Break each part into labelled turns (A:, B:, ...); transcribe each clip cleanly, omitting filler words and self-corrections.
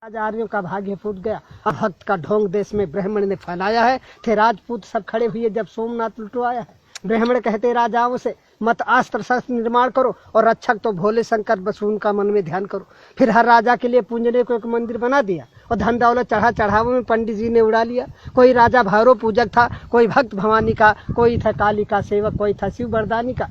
A: आर्यों का भाग्य फूट गया। अब भक्त का ढोंग देश में ब्राह्मण ने फैलाया है। थे राजपूत सब खड़े हुए जब सोमनाथ लुटवाया है। ब्राह्मण कहते राजाओं से मत अस्त्र शस्त्र निर्माण करो और रक्षक तो भोले शंकर बस उनका मन में ध्यान करो। फिर हर राजा के लिए पूजने को एक मंदिर बना दिया और धन दौलत चढ़ावों में पंडित जी ने उड़ा लिया। कोई राजा भैरव पूजक था, कोई भक्त भवानी का, कोई था काली का सेवक, कोई था शिव बरदानी का।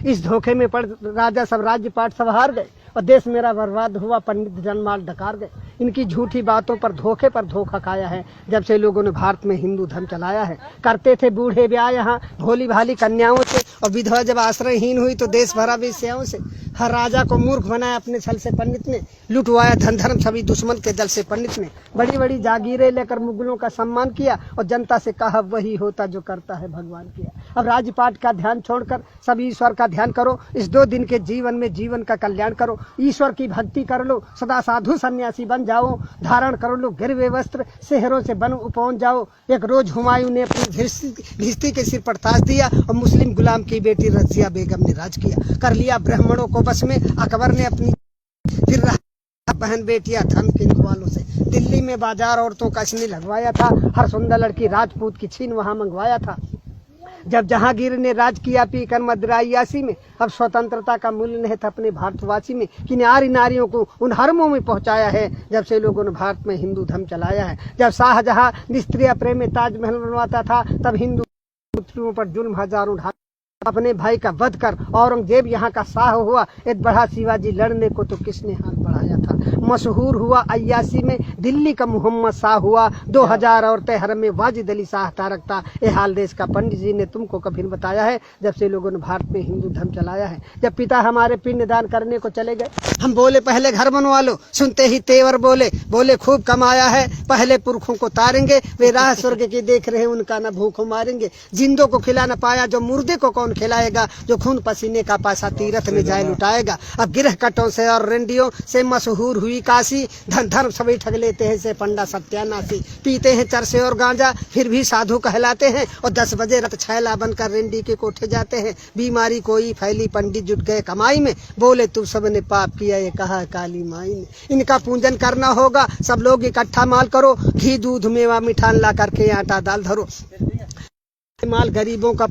A: इस धोखे में पड़ राजा सब राज्य पाठ सब हार गए और देश मेरा बर्बाद हुआ। पंडित जनमाल डकार गए। इनकी झूठी बातों पर धोखा खाया है जब से लोगों ने भारत में हिंदू धर्म चलाया है। करते थे बूढ़े ब्याह यहाँ भोली भाली कन्याओं से और विधवा जब आश्रयहीन हुई तो देश भरा वेश्याओं से। हर राजा को मूर्ख बनाया अपने छल से पंडित ने। लुटवाया धन धर्म सभी दुश्मन के दल से पंडित ने। बड़ी बड़ी जागीरें लेकर मुगलों का सम्मान किया और जनता से कहा वही होता जो करता है भगवान किया। अब राजपाट का ध्यान छोड़कर सब ईश्वर का ध्यान करो। इस 2 दिन के जीवन में जीवन का कल्याण करो। ईश्वर की भक्ति कर लो, सदा साधु सन्यासी बन जाओ। धारण कर लो गिरवे वस्त्र, शहरों से बन पहुंच जाओ। एक रोज हुमायूं ने अपनी भिस्ती के सिर पर ताज दिया और मुस्लिम गुलाम की बेटी रजिया बेगम ने राज किया। कर लिया ब्राह्मणों को बस में अकबर ने अपनी। फिर बहन बेटियां धन के वालों से। दिल्ली में बाजार औरतों का इसने लगवाया था। हर सुंदर लड़की राजपूत की छीन वहां मंगवाया था। जब जहांगीर ने राज किया पीकर मदरायासी में, अब स्वतंत्रता का मूल्य नहीं था अपने भारतवासी में। कि नारियों को उन हरमों में पहुंचाया है जब से लोगों ने भारत में हिंदू धर्म चलाया है। जब शाहजहां निस्त्रिय प्रेम में ताजमहल बनवाता था तब हिंदू पुत्रियों पर जुल्म हजारों ढा अपने भाई का वध कर औरंगजेब यहाँ का शाह हुआ। एक बढ़ा शिवाजी लड़ने को तो किसने हाथ बढ़ाया था। मशहूर हुआ अय्यासी में दिल्ली का मोहम्मद शाह हुआ। 2000 औरतें हरम में वाजिद अली शाह तारकता। ये हाल देश का पंडित जी ने तुमको कभी बताया है जब से लोगों ने भारत में हिंदू धर्म चलाया है। जब पिता हमारे पिंड दान करने को चले गए हम बोले पहले घर बनवा लो। सुनते ही तेवर बोले खूब कमाया है पहले पुरखों को तारेंगे। वे राह स्वर्ग की देख रहे उनका न भूखों मारेंगे। जिंदों को खिला न पाया जो मुर्दे को कौन खिलाएगा। जो खून पसीने का पैसा तीरथ में जाए लुटाएगा। अब गिरह कटों से और रेंडियों से मशहूर हुई काशी। धन धर्म सभी ठग लेते हैं से पंडा सत्यानाशी। पीते हैं चरसे और गांजा फिर भी साधु कहलाते हैं और 10 बजे रत छैला बनकर रेंडी के कोठे जाते हैं। बीमारी कोई फैली पंडित जुट गए कमाई में। बोले तू सबने पाप किया ये कहा काली माई ने। इनका पूजन करना होगा सब लोग इकट्ठा माल करो। घी दूध मेवा मिठान ला करके आटा दाल धरो। माल गरीबों का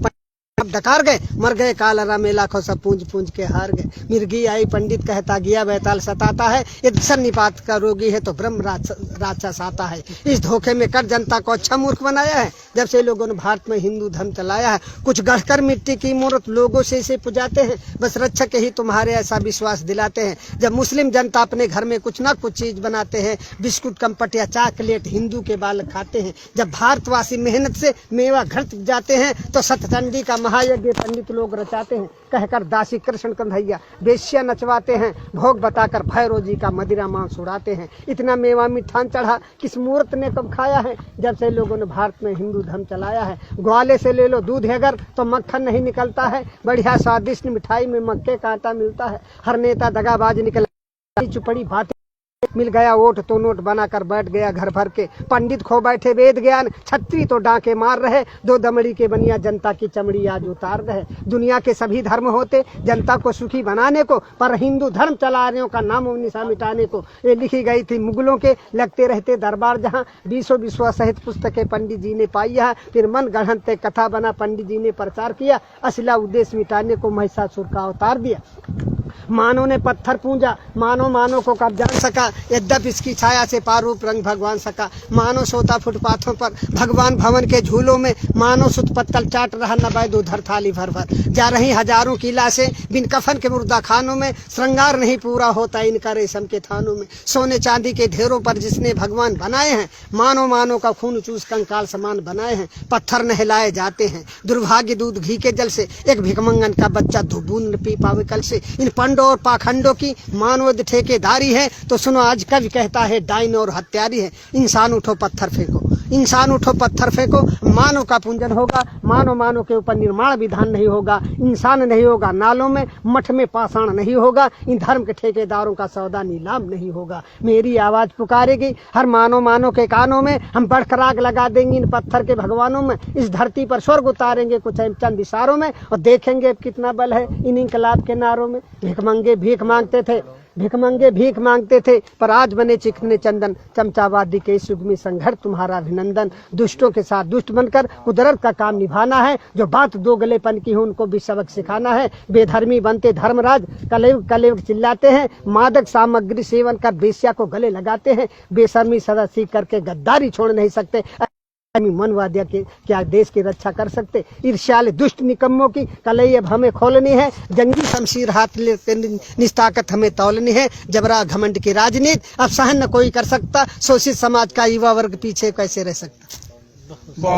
A: डकार गए मर गए कालरा में लाखों सब पूंज के हार गए। मिर्गी आई पंडित कहता गया बैताल सताता है। ये सन्निपात का रोगी है तो ब्रह्म राक्षस आता है। इस धोखे में कर जनता को अच्छा मूर्ख बनाया है जब से लोगों ने भारत में हिंदू धर्म चलाया है। कुछ गढ़कर मिट्टी की मूर्त लोगों से इसे पुजाते हैं। बस रक्षक ही तुम्हारे ऐसा विश्वास दिलाते हैं। जब मुस्लिम जनता अपने घर में कुछ ना कुछ चीज बनाते हैं बिस्कुट कम्पट या चॉकलेट हिंदू के बालक खाते हैं। जब भारतवासी मेहनत से मेवा घट जाते हैं तो सतचंडी का महायज्ञ पंडित लोग रचाते हैं। कहकर दासी कृष्ण कन्हैया बेश्या नचवाते हैं। भोग बताकर भैरव जी का मदिरा मांस उड़ाते हैं। इतना मेवा मिठान चढ़ा किस मूर्त ने कब खाया है जब से लोगों ने भारत में हिंदू धर्म चलाया है। ग्वाले से ले लो दूध अगर तो मक्खन नहीं निकलता है। बढ़िया स्वादिष्ट मिठाई में मक्के का आटा मिलता है। हर नेता दगाबाज निकल चुपड़ी बातें मिल गया वोट तो नोट बनाकर बैठ गया घर भर के। पंडित खो बैठे वेद ज्ञान छत्री तो डांके मार रहे। 2 दमड़ी के बनिया जनता की चमड़ी आज उतार रहे। दुनिया के सभी धर्म होते जनता को सुखी बनाने को पर हिंदू धर्म चलाने का नाम निशा मिटाने को। ये लिखी गई थी मुगलों के लगते रहते दरबार जहाँ 20 विश्व सहित पुस्तकें पंडित जी ने पाई है। फिर मन गढ़ंते कथा बना पंडित जी ने प्रचार किया। असला उद्देश्य मिटाने को महिषासुर का अवतार दिया। मानव ने पत्थर पूजा मानो को कब जान सका। यद्यप इसकी छाया से पारूप रंग भगवान सका। मानो सोता फुटपाथों पर भगवान भवन के झूलों में। मानो सुत पत्तल चाट रहा न बैद उधर थाली भर भर। जा रही हजारों की लाशें बिन कफन के मुर्दा खानों में। श्रृंगार नहीं पूरा होता इनका रेशम के थानों में। सोने चांदी के ढेरों पर जिसने भगवान बनाए हैं। मानो का खून चूस कंकाल समान बनाए हैं। पत्थर नहलाए जाते हैं दुर्भाग्य दूध घी के जल से। एक भिखमंगन का बच्चा धुबून पी पावे कल से। इन पंडों और पाखंडों की मानव ठेकेदारी है तो सुनो आज कवि कहता है डाइन और हत्यारी है। इंसान उठो पत्थर फेंको इंसान उठो पत्थर फेंको। मानव का पूजन होगा मानव के ऊपर निर्माण विधान नहीं होगा। इंसान नहीं होगा नालों में मठ में पाषाण नहीं होगा। इन धर्म के ठेकेदारों का सौदा नीलाम नहीं होगा। मेरी आवाज पुकारेगी हर मानव के कानों में। हम बढ़कर आग लगा देंगे इन पत्थर के भगवानों में। इस धरती पर स्वर्ग उतारेंगे कुछ चंद इशारों में और देखेंगे कितना बल है इन इनकलाब के नारों में। भिखमंगे भीख मांगते थे भिखमंगे भीख मांगते थे पर आज बने चिकने चंदन। चमचावादी के इस युग में संघर्ष तुम्हारा अभिनंदन। दुष्टों के साथ दुष्ट बनकर कुदरत का काम निभाना है। जो बात दो गलेपन की हो उनको भी सबक सिखाना है। बेधर्मी बनते धर्मराज कलयुग कलयुग चिल्लाते हैं। मादक सामग्री सेवन कर बेश्या को गले लगाते हैं। बेशर्मी सदा सीख करके गद्दारी छोड़ नहीं सकते। मनवादिया के क्या देश की रक्षा कर सकते। ईर्ष्याल दुष्ट निकम्मों की कलई अब हमें खोलनी है। जंगी शमशीर हाथ लेकर निस्ताकत हमें तौलनी है। जबरा घमंड की राजनीति अब सहन न कोई कर सकता। शोषित समाज का युवा वर्ग पीछे कैसे रह सकता।